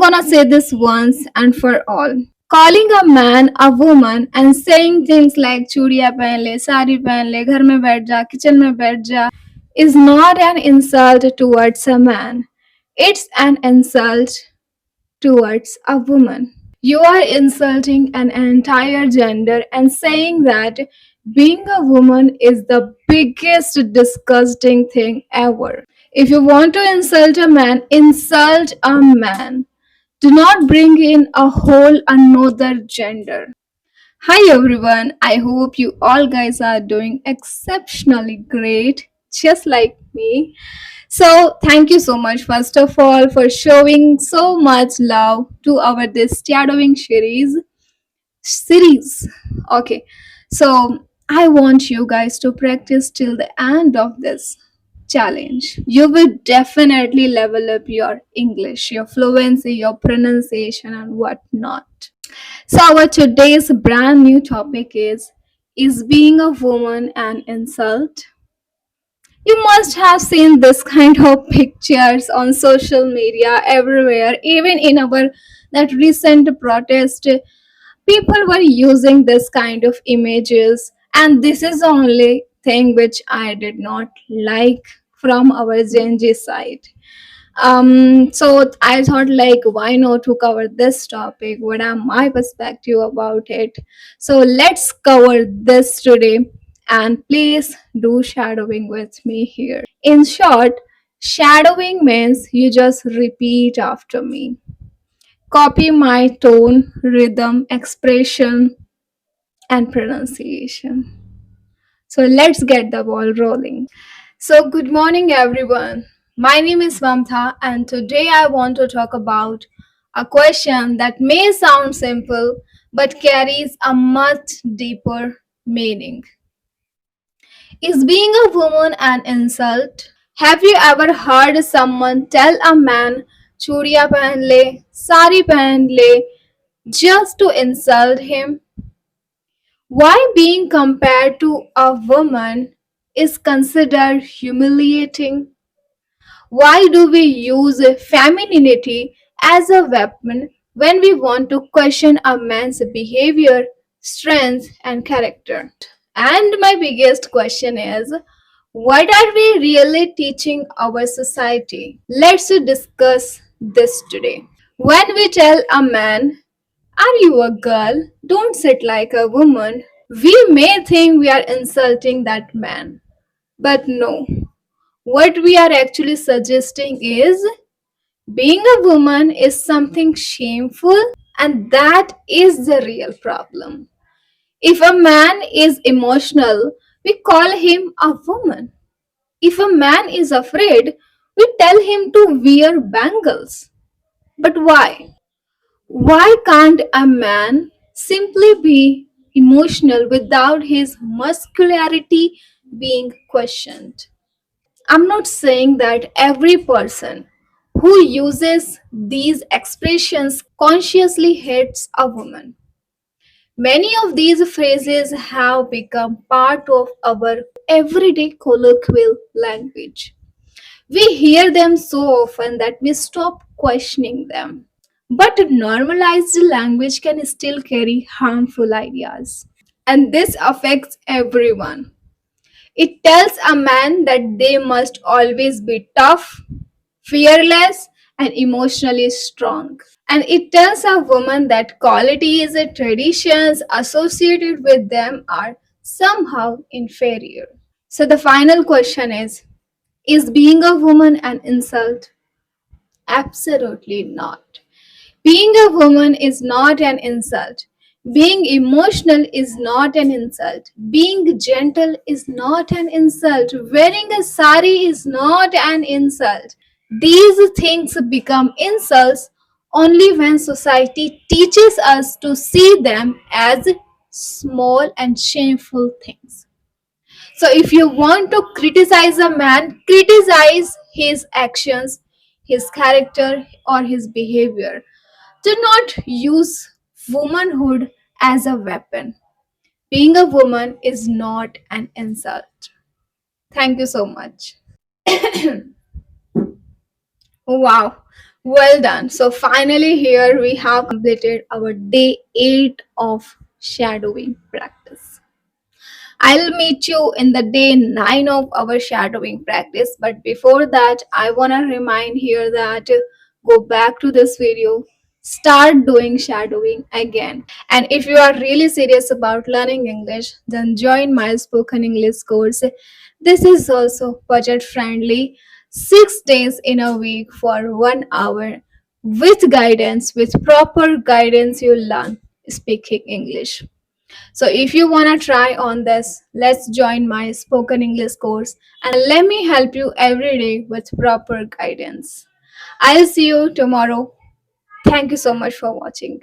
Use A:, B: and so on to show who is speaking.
A: gonna say this once and for all. Calling a man a woman and saying things like चूड़ियाँ पहन ले, साड़ी पहन ले, घर में बैठ जा, किचन में बैठ जा is not an insult towards a man. It's an insult towards a woman. You are insulting an entire gender and saying that being a woman is the biggest disgusting thing ever. If you want to insult a man, insult a man. Do not bring in a whole another gender. Hi everyone, I hope you all guys are doing exceptionally great, just like me. So, thank you so much, first of all, for showing so much love to our this shadowing series. Okay, so I want you guys to practice till the end of this challenge. You will definitely level up your English, your fluency, your pronunciation, and whatnot. So, our today's brand new topic is being a woman an insult? You must have seen this kind of pictures on social media everywhere, even in our that recent protest. People were using this kind of images, and this is the only thing which I did not like from our Gen Z side. So I thought like why not to cover this topic? What are my perspective about it? So let's cover this today, and please do shadowing with me here. In short, shadowing means you just repeat after me. Copy my tone, rhythm, expression, and pronunciation. So let's get the ball rolling. So, good morning, everyone. My name is Mamta, and today I want to talk about a question that may sound simple but carries a much deeper meaning. Is being a woman an insult? Have you ever heard someone tell a man, "चूड़ियाँ पहन ले, साड़ी पहन ले," just to insult him? Why being compared to a woman is considered humiliating? Why do we use femininity as a weapon when we want to question a man's behavior, strength, and character? And my biggest question is, what are we really teaching our society? Let's discuss this today. When we tell a man, "Are you a girl? Don't sit like a woman," we may think we are insulting that man. But no, what we are actually suggesting is being a woman is something shameful, and that is the real problem. If a man is emotional, we call him a woman. If a man is afraid, we tell him to wear bangles. But why? Why can't a man simply be emotional without his muscularity being questioned? I'm not saying that every person who uses these expressions consciously hates a woman. Many of these phrases have become part of our everyday colloquial language. We hear them so often that we stop questioning them. But normalized language can still carry harmful ideas. And this affects everyone. It tells a man that they must always be tough, fearless, and emotionally strong. And it tells a woman that qualities and traditions associated with them are somehow inferior. So the final question is being a woman an insult? Absolutely not. Being a woman is not an insult. Being emotional is not an insult. Being gentle is not an insult. Wearing a sari is not an insult. These things become insults only when society teaches us to see them as small and shameful things. So, if you want to criticize a man, criticize his actions, his character, or his behavior. Do not use womanhood as a weapon. Being a woman is not an insult. Thank you so much. Wow, Well done. So finally here we have completed our day 8 of shadowing practice. I'll meet you in the day 9 of our shadowing practice. But before that, I want to remind here that go back to this video, start doing shadowing again. And if you are really serious about learning English, then join my spoken English course. This is also budget friendly, 6 days in a week for 1 hour with guidance, with proper guidance, you learn speaking English. So if you want to try on this, let's join my spoken English course and let me help you every day with proper guidance. I'll see you tomorrow. Thank you so much for watching.